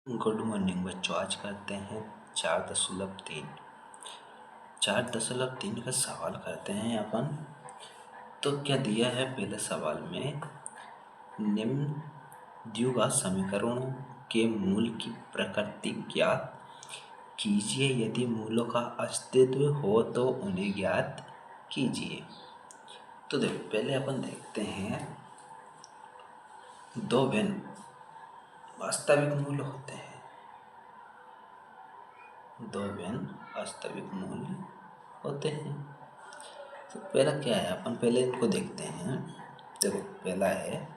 Good morning बच्चों। आज करते हैं 4.3। 4.3 का सवाल करते हैं अपन। तो क्या दिया है पहले सवाल में, निम्न द्विघात समीकरणों के मूल की प्रकृति ज्ञात कीजिए, यदि मूलों का अस्तित्व हो तो उन्हें ज्ञात कीजिए। तो देखो, पहले अपन देखते हैं दो भिन्न वास्तविक मूल होते हैं। दो भिन्न वास्तविक मूल होते हैं। तो पहला क्या है, अपन पहले इनको देखते हैं। देखो, पहला है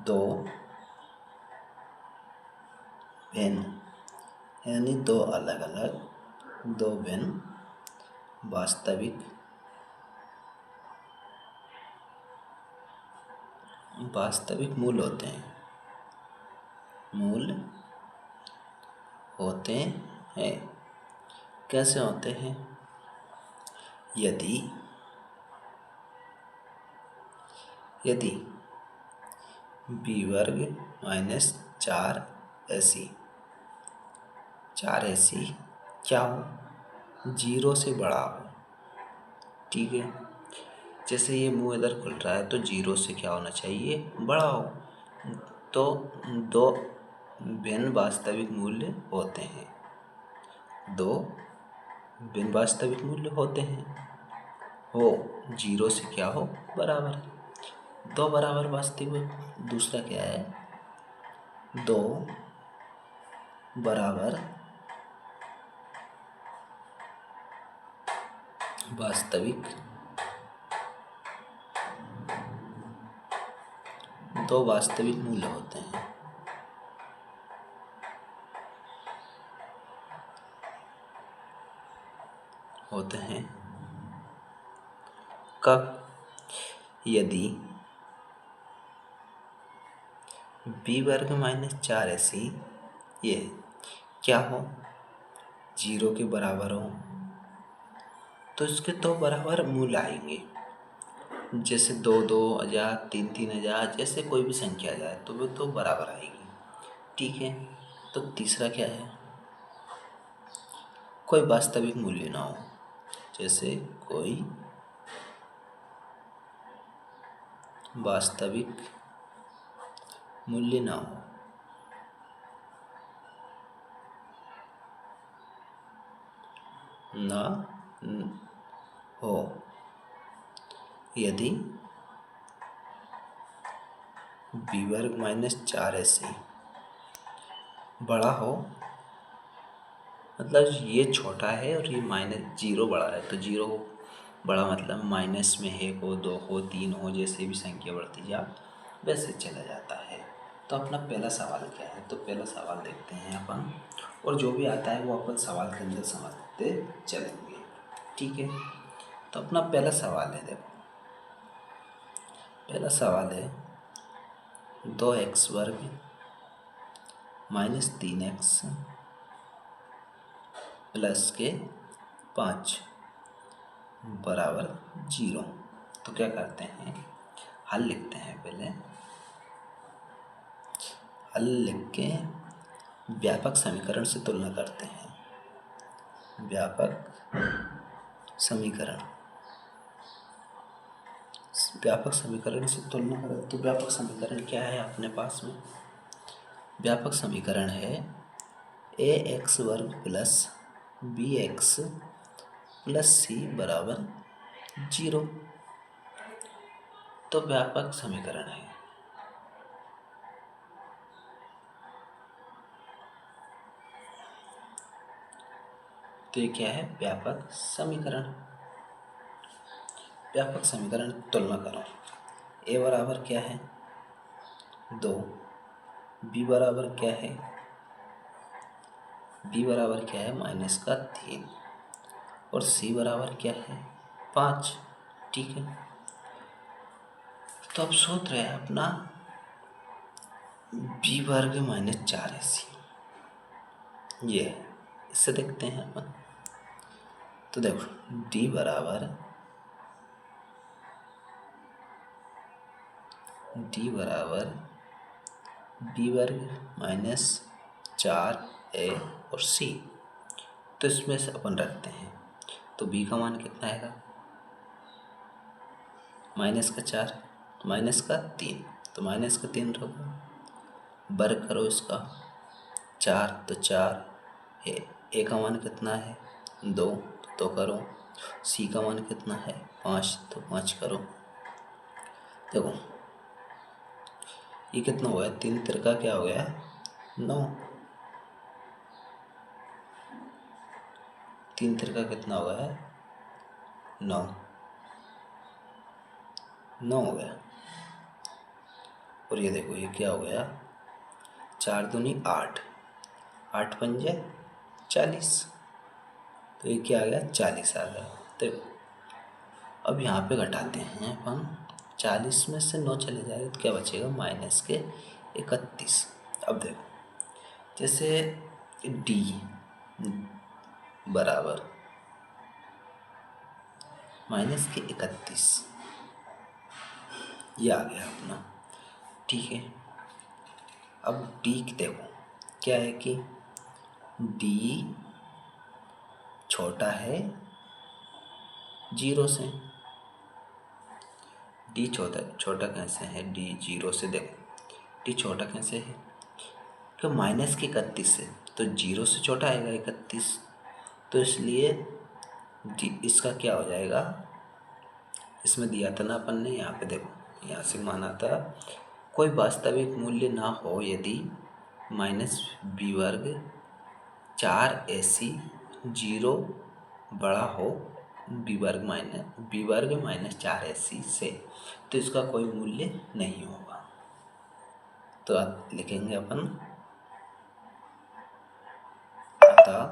दो भिन्न, यानी दो अलग अलग, दो भिन्न वास्तविक मूल होते हैं। मूल होते हैं। कैसे होते हैं? यदि बी वर्ग माइनस 4ac क्या हो, 0 से बड़ा हो। ठीक है, जैसे ये मुंह इधर खुल रहा है तो 0 से क्या होना चाहिए, बड़ा हो। तो दो भिन्न वास्तविक मूल्य होते हैं। दो भिन्न वास्तविक मूल्य होते हैं, हो 0 से क्या हो, बराबर। दो बराबर वास्तविक। दूसरा क्या है, दो बराबर वास्तविक, दो वास्तविक मूल्य होते हैं। कब? यदि बी वर्ग माइनस 4ac ये क्या हो, 0 के बराबर हो। तो इसके दो बराबर मूल्य आएंगे। जैसे 2,2,000, 3,3,000, जैसे कोई भी संख्या आ जाए तो वो तो बराबर आएगी। ठीक है। तो तीसरा क्या है, कोई वास्तविक मूल्य ना हो। जैसे कोई वास्तविक मूल्य ना हो यदि बी वर्ग माइनस 4ac बड़ा हो, मतलब ये छोटा है और ये माइनस 0 बड़ा है। तो 0 बड़ा मतलब माइनस में 1 हो, 2 हो, 3 हो, जैसे भी संख्या बढ़ती जा वैसे चला जाता है। तो अपना पहला सवाल क्या है, तो पहला सवाल देखते हैं अपन, और जो भी आता है वो अपन सवाल के अंदर समझते चलेंगे। ठीक है। तो अपना पहला सवाल है, देखो पहला सवाल है 2x वर्ग माइनस 3x प्लस के 5 बराबर 0। तो क्या करते हैं, हल लिखते हैं। पहले हल लिख के व्यापक समीकरण से तुलना करते हैं। व्यापक समीकरण से तुलना करें तो व्यापक समीकरण क्या है अपने पास में? व्यापक समीकरण है ax वर्ग प्लस bx प्लस c बराबर 0। तो व्यापक समीकरण है। तो ये क्या है, व्यापक समीकरण। व्यापक समीकरण तुलना करो। a बराबर क्या है, 2। b बराबर क्या है, माइनस का 3। और c बराबर क्या है, 5। ठीक है। तो अब सूत्र है अपना b वर्ग माइनस 4ac, ये है। इससे देखते हैं अपन। तो देखो d बराबर बी वर्ग माइनस 4a और c। तो इसमें से अपन रखते हैं, तो b का मान कितना आएगा, माइनस का 4 माइनस का 3, तो माइनस का 3 रखो, वर्ग करो इसका 4 तो 4 है, ए का मान कितना है 2 तो करो, सी का मान कितना है 5 तो 5 करो। देखो ये कितना हुआ है, 3 तिरका क्या हो गया 9, 3 तिरका कितना हो गया 9, 9 हो गया। और ये देखो ये क्या हो गया 4 दूनी 8, 8 पंजे 40, तो ये क्या आ गया 40 आ गया। देखो अब यहाँ पे घटाते हैं अपन, 40 में से 9 चले जाएगा तो क्या बचेगा माइनस के 31। अब देखो जैसे डी बराबर माइनस के 31, ये आ गया अपना, ठीक है। अब डी देखो क्या है कि डी छोटा है 0 से, डी छोटा कैसे है, डी 0 से, देखो डी छोटा कैसे है कि माइनस के 31 से, तो 0 से छोटा आएगा 31, तो इसलिए इसका क्या हो जाएगा, इसमें दिया था ना अपन ने, यहाँ पे देखो यहाँ से माना था कोई वास्तविक मूल्य ना हो यदि माइनस बी वर्ग 4ac 0 बड़ा हो बी वर्ग माइनस 4ac से, तो इसका कोई मूल्य नहीं होगा। तो आप लिखेंगे अपन अतः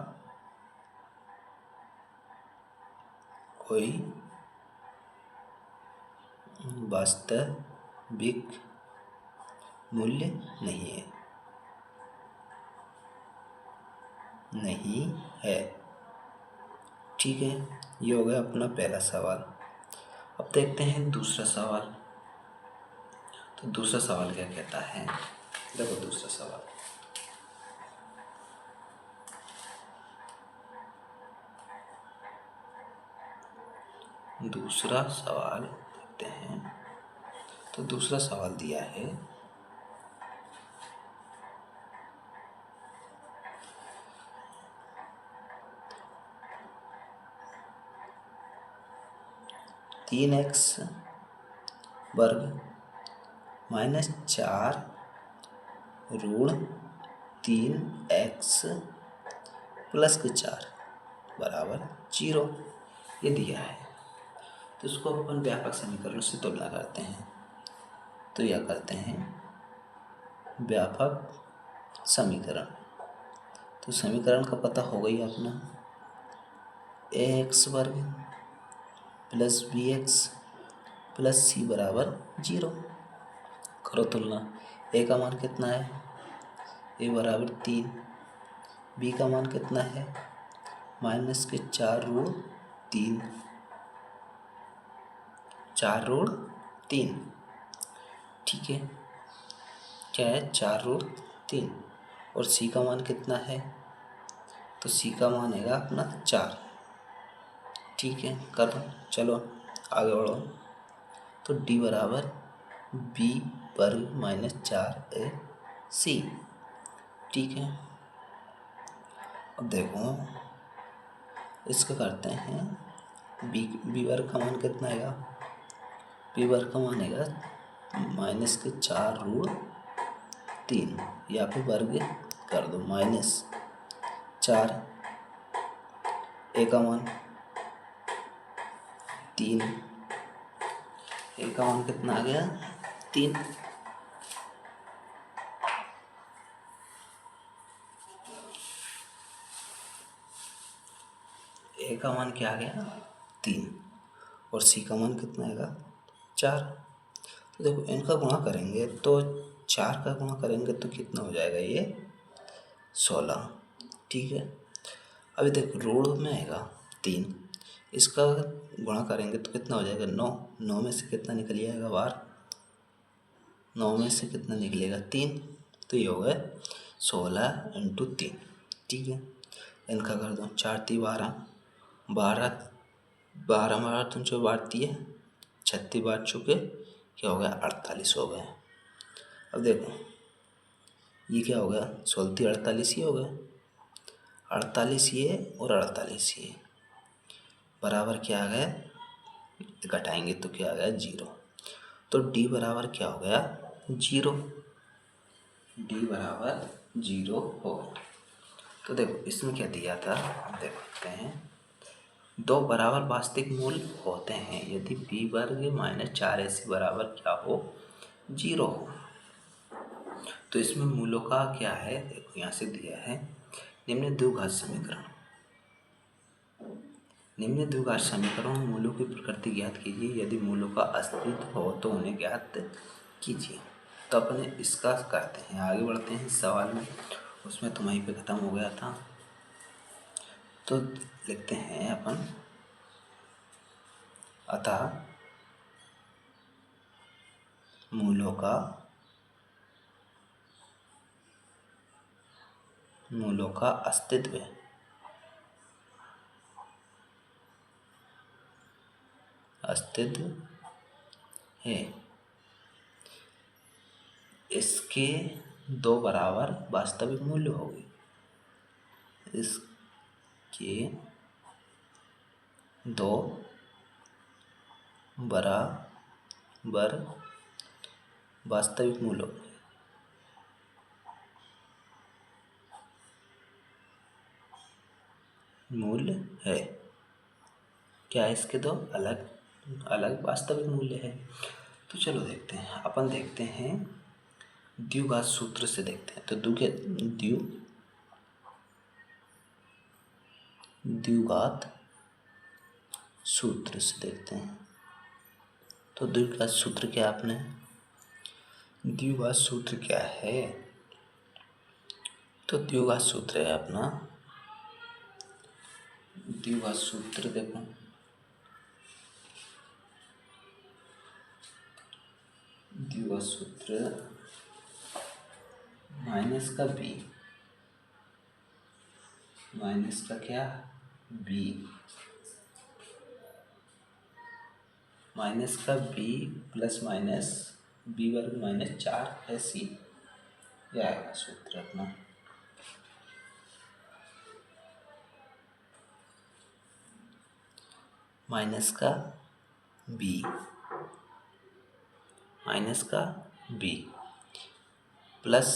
कोई वास्तविक मूल्य नहीं है, ठीक है। ये हो गया अपना पहला सवाल। अब देखते हैं दूसरा सवाल। तो दूसरा सवाल क्या कहता है, देखो दूसरा सवाल, दूसरा सवाल देखते हैं। तो दूसरा सवाल दिया है 3x वर्ग माइनस 4 ऋण 3x प्लस के 4 बराबर 0, ये दिया है। तो इसको अपन व्यापक समीकरण से तुलना करते हैं। तो यह करते हैं व्यापक समीकरण। तो समीकरण का पता हो गई अपना, ax वर्ग प्लस bx प्लस c बराबर 0। करो तुलना, a का मान कितना है, a बराबर 3, b का मान कितना है माइनस के 4 ऋण 3, 4 ऋण 3, ठीक है, क्या है 4 ऋण 3। और c का मान कितना है, तो c का मान है अपना 4, ठीक है। कर दो, चलो आगे बढ़ो। तो d बराबर b वर्ग माइनस 4ac, ठीक है। अब देखो इसका करते हैं, b वर्ग का मान कितना आएगा, b वर्ग का मान आएगा माइनस के 4 ऋण 3, यहाँ पे वर्ग कर दो माइनस 4, a का मान 3, a का मान कितना आ गया 3, a का मान क्या आ गया 3 और c का मान कितना आएगा 4। तो देखो इनका गुणा करेंगे, तो 4 का गुणा करेंगे तो कितना हो जाएगा ये 16, ठीक है। अभी देखो ऋण में आएगा 3, इसका गुणा करेंगे तो कितना हो जाएगा 9, 9 में से कितना निकल जाएगा बाहर, 9 में से कितना निकलेगा 3, तो ये हो गए 16 इंटू 3। ठीक है, इनका कर दो, 4×3 = 12, 12 12 तुम जो बांटती है 36 बांट चुके, क्या हो गया 48 हो गए। अब देखो ये क्या हो गया, 16×3 = 48 ही हो गया, 48 ये और 48 ये बराबर क्या आ गया, घटाएंगे तो क्या आ गया 0। तो D बराबर क्या हो गया 0, D बराबर 0 हो। तो देखो इसमें क्या दिया था, देखते हैं, दो बराबर वास्तविक मूल होते हैं यदि b वर्ग - 4ac बराबर क्या हो 0 हो। तो इसमें मूलों का क्या है, देखो यहाँ से दिया है निम्न द्विघात समीकरण। निम्न द्विघात समीकरण मूलों की प्रकृति ज्ञात कीजिए, यदि मूलों का अस्तित्व हो तो उन्हें ज्ञात कीजिए। तो अपने इसका करते हैं, आगे बढ़ते हैं इस सवाल में, उसमें तो वहीं पे ख़त्म हो गया था। तो लिखते हैं अपन, अतः मूलों का अस्तित्व है, इसके दो बराबर वास्तविक मूल्य होंगे, इसके दो बराबर वास्तविक मूल्य होंगे। मूल्य है क्या है, इसके दो अलग अलग वास्तविक मूल्य है। तो चलो देखते हैं, अपन देखते हैं द्विघात सूत्र से देखते हैं। तो द्विघात सूत्र से देखते हैं। तो द्विघात सूत्र क्या अपने, द्विघात सूत्र क्या है, तो द्विघात सूत्र है अपना, द्विघात सूत्र देखो, द्विघात सूत्र माइनस का b, माइनस का क्या b, माइनस का b प्लस माइनस b वर्ग -4ac यह आएगा सूत्र अपना। माइनस का b, माइनस का b प्लस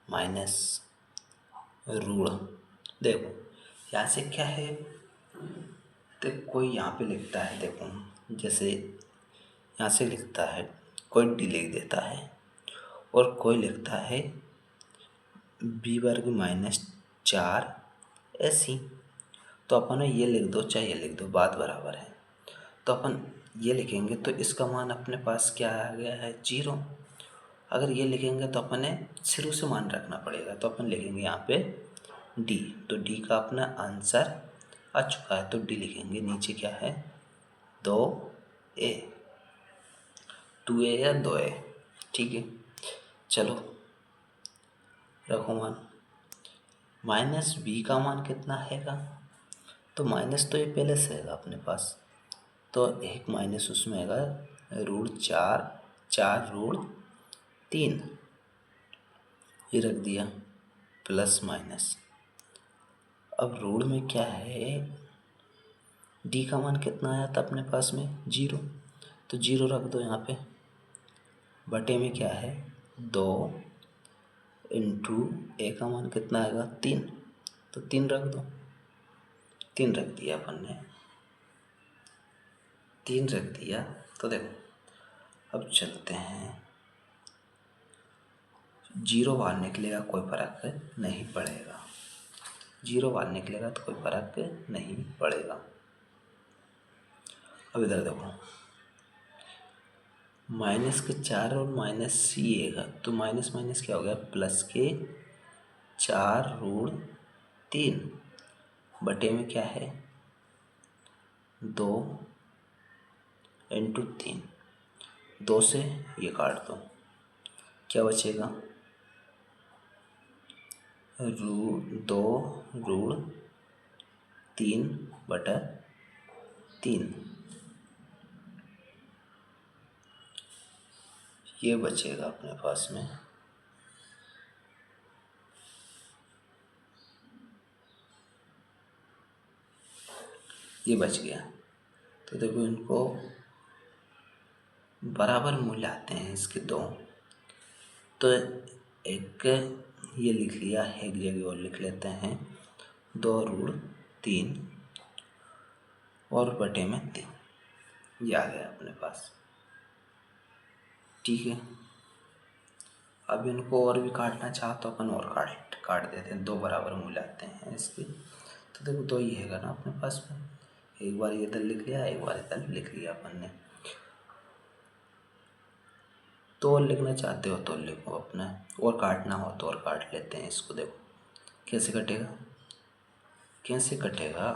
माइनस ऋण, देखो यहाँ से क्या है, तो कोई यहाँ पे लिखता है, देखो जैसे यहाँ से लिखता है, कोई डी लिख देता है और कोई लिखता है b वर्ग -4ac। तो अपन ये लिख दो चाहे ये लिख दो, बात बराबर है। तो अपन ये लिखेंगे तो इसका मान अपने पास क्या आ गया है 0। अगर ये लिखेंगे तो अपने शुरू से मान रखना पड़ेगा, तो अपन लिखेंगे यहाँ पे d। तो d का अपना आंसर आ चुका है, तो d लिखेंगे, नीचे क्या है 2a, 2a या 2a। ठीक है, चलो रखो मान। माइनस b का मान कितना हैगा, तो माइनस तो ये पहले से है अपने पास, तो एक माइनस उसमें है √4, 4√3 ये रख दिया, प्लस माइनस। अब ऋण में क्या है, डी का मान कितना आया था अपने पास में 0, तो 0 रख दो यहाँ पे, बटे में क्या है 2 इंटू ए का मान कितना आएगा 3, तो 3 रख दो, 3 रख दिया अपन ने, 3 रख दिया। तो देखो अब चलते हैं, 0 बाहर निकलेगा कोई फर्क नहीं पड़ेगा, 0 बाहर निकलेगा तो कोई फर्क नहीं पड़ेगा। अब इधर देखो, माइनस के 4 और माइनस सी है, तो माइनस माइनस क्या हो गया प्लस के 4√3 बटे में क्या है 2 इंटू 3, 2 से ये काट दो, क्या बचेगा, 2√3/3 ये बचेगा अपने पास में। ये बच गया। तो देखो इनको बराबर मूल्य आते हैं इसके दो, तो एक ये लिख लिया, एक जगह और लिख लेते हैं, 2√3 और बटे में 3, ये आ गया अपने पास। ठीक है, अब इनको और भी काटना चाहो तो अपन और काट देते हैं, दो बराबर मूल्य आते हैं इसके। तो देखो दो ही हैगा ना अपने पास में, एक बार ये इधर लिख लिया, एक बार इधर लिख लिया अपन ने। तो और लिखना चाहते हो तो लिखो अपना, और काटना हो तो और काट लेते हैं इसको। देखो कैसे कटेगा, कैसे कटेगा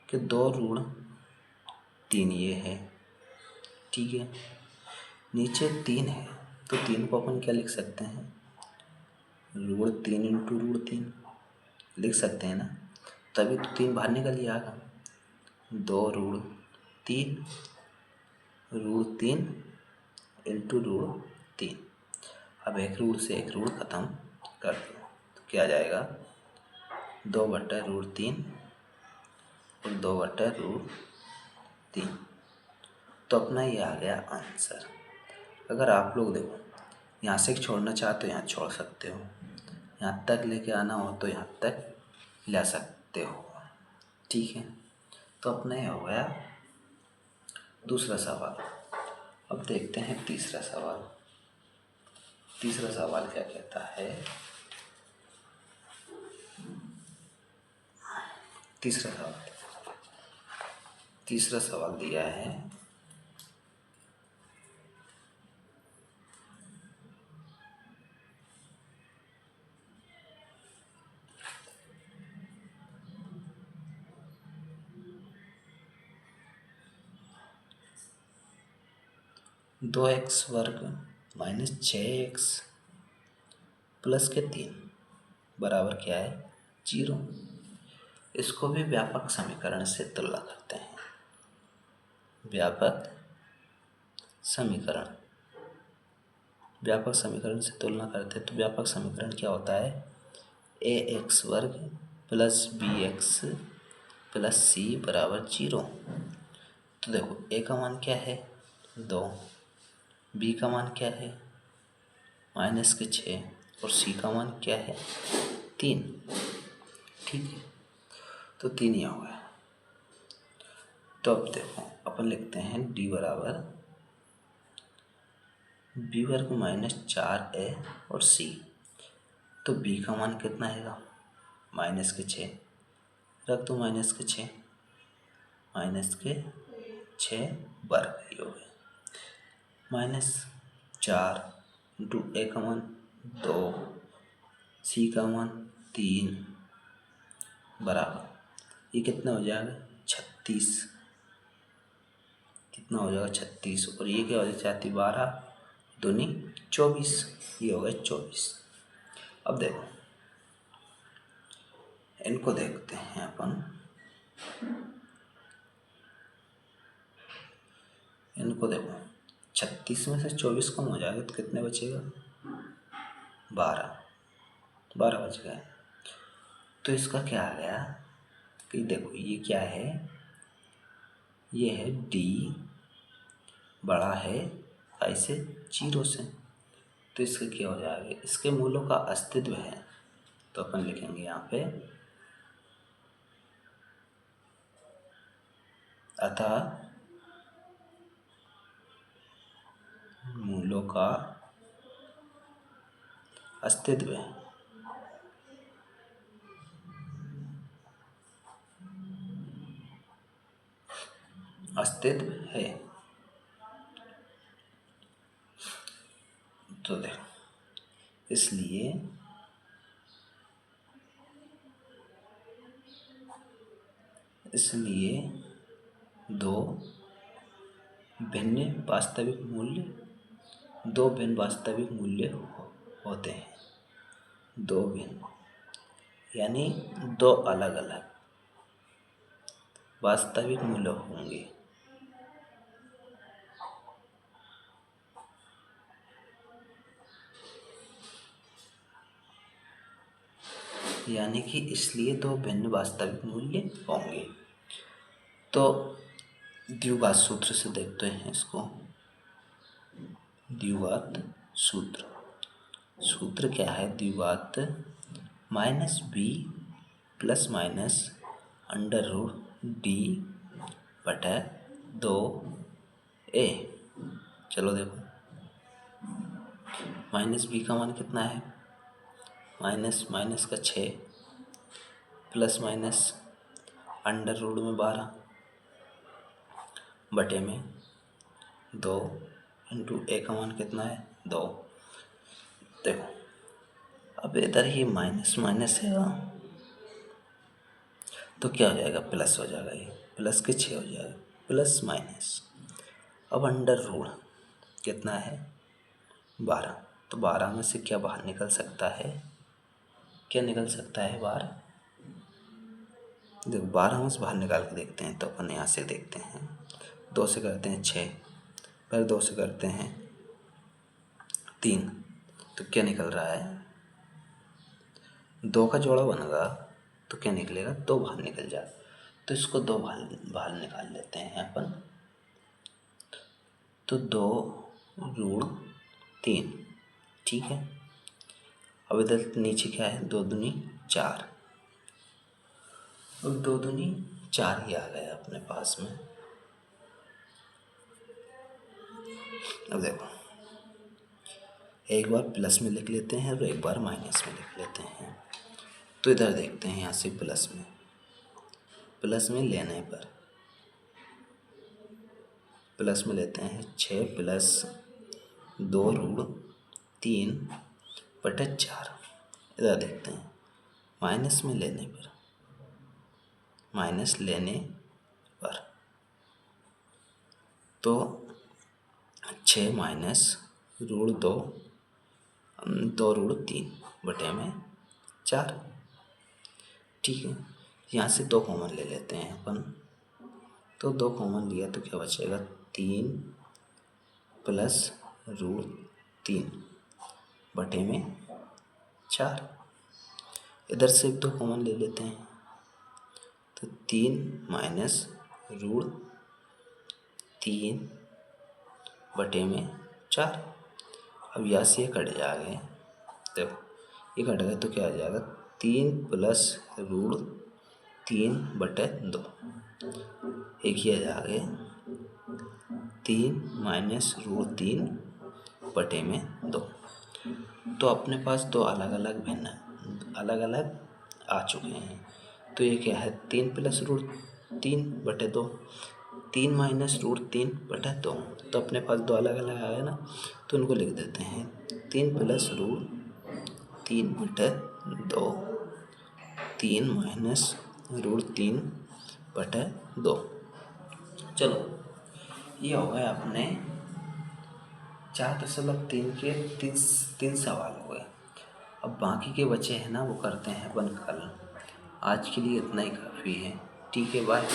कि 2√3 ये है, ठीक है, नीचे 3 है, तो 3 को अपन क्या लिख सकते हैं, √3 इंटू √3 लिख सकते हैं ना, तभी तो 3 बाहर निकल ही आएगा। 2√3 √3 इंटू √3। अब एक रूट से एक रूट ख़त्म कर दो तो क्या आ जाएगा, 2/√3 और 2/√3। तो अपना ये आ गया आंसर। अगर आप लोग देखो यहाँ से छोड़ना चाहते हो यहाँ छोड़ सकते हो, यहाँ तक लेके आना हो तो यहाँ तक ला सकते हो। ठीक है, तो अपना ये हो गया दूसरा सवाल। अब देखते हैं तीसरा सवाल। तीसरा सवाल क्या कहता है, तीसरा सवाल दिया है, दो एक्स वर्ग माइनस 6x प्लस के 3 बराबर क्या है, 0। इसको भी व्यापक समीकरण से तुलना करते हैं। व्यापक समीकरण से तुलना करते हैं, तो व्यापक समीकरण क्या होता है, ax वर्ग प्लस bx प्लस c बराबर 0। तो देखो a का मान क्या है, 2, b का मान क्या है, -6 और c का मान क्या है, 3। ठीक है, तो 3 ही हो गया। तो अब देखो अपन लिखते हैं d बराबर b वर्ग -4a और c। तो b का मान कितना है, -6 रख दो, -6 वर्ग ही हो गए, -4 इंटू a का मान 2, c का मान 3 बराबर ये कितना हो जाएगा, 36। कितना हो जाएगा, 36, और ये क्या हो जाती, 12 दूनी 24, ये हो गया 24। अब देखो इनको देखते हैं अपन, इनको देखो 36 में से 24 कम हो जाएगा तो कितने बचेगा, 12 बच गए। तो इसका क्या आ गया कि देखो ये क्या है, ये है d बड़ा है ऐसे 0 से, तो इसका क्या हो जाएगा, इसके मूलों का अस्तित्व है। तो अपन लिखेंगे यहाँ पे, अतः मूलों का अस्तित्व है। तो देखो इसलिए दो भिन्न वास्तविक मूल्य दो भिन्न वास्तविक मूल्य होते हैं, दो भिन्न यानी दो अलग अलग वास्तविक मूल्य होंगे। यानी कि इसलिए दो भिन्न वास्तविक मूल्य होंगे। तो द्विघात सूत्र से देखते हैं इसको। द्विघात सूत्र, सूत्र क्या है? द्विघात minus B plus minus under root D बटा 2a। चलो देखो, माइनस बी का मान कितना है? माइनस माइनस का 6 प्लस माइनस अंडर रूट में 12 बटे में 2 इंटू ए का मान कितना है? 2। देखो अब इधर ही माइनस माइनस है तो क्या हो जाएगा? प्लस हो जाएगा, ये प्लस के 6 हो जाएगा, प्लस माइनस। अब अंडर रूट कितना है? 12। तो 12 में से क्या बाहर निकल सकता है? क्या निकल सकता है बाहर? देखो 12 में से बाहर निकाल के देखते हैं। तो अपन यहाँ से देखते हैं, 2 से करते हैं 6, फिर 2 से करते हैं 3। तो क्या निकल रहा है? 2 का जोड़ा बनेगा तो क्या निकलेगा? 2 बाहर निकल जाए। तो इसको 2 बाहर निकाल लेते हैं अपन। तो 2 रूट 3, ठीक है। अब इधर नीचे क्या है? 2 दूनी 4। अब 2 दूनी 4 ही आ गया अपने पास में। अब देखो, एक बार प्लस में लिख लेते हैं और एक बार माइनस में लिख लेते हैं। तो इधर देखते हैं, यहाँ से प्लस में लेने पर प्लस में लेते हैं 6 प्लस 2 रूट 3 बटा 4। इधर देखते हैं माइनस में लेने पर, तो 6 माइनस रूट 2 रूट 3 बटे में 4, ठीक है। यहाँ से 2 कॉमन ले लेते हैं अपन। तो 2 कॉमन लिया तो क्या बचेगा? 3 प्लस रूट 3 बटे में 4। इधर से 2 कॉमन ले लेते हैं। तो 3 माइनस रूट 3 बटे में 4। अब यहाँ से ये कट जाएगा। देखो ये कट गया तो क्या आ जाएगा? 3 प्लस रूट 3 बटे 2, एक ही आ जाएगा 3 माइनस रूट 3 बटे में 2। तो अपने पास दो अलग अलग आ चुके हैं। तो ये क्या है? 3 प्लस रूट 3 बटे 2, 3 माइनस रूट 3 बटे 2। तो अपने पास दो अलग अलग आया ना, तो उनको लिख देते हैं 3 प्लस रूट 3 बटे 2, 3 माइनस रूट 3 बटे 2। चलो ये हो गए अपने 4.3 के 3 सवाल हो गए। अब बाकी के बचे हैं ना, वो करते हैं अपन कल। आज के लिए इतना ही काफ़ी है, ठीक है, बाय।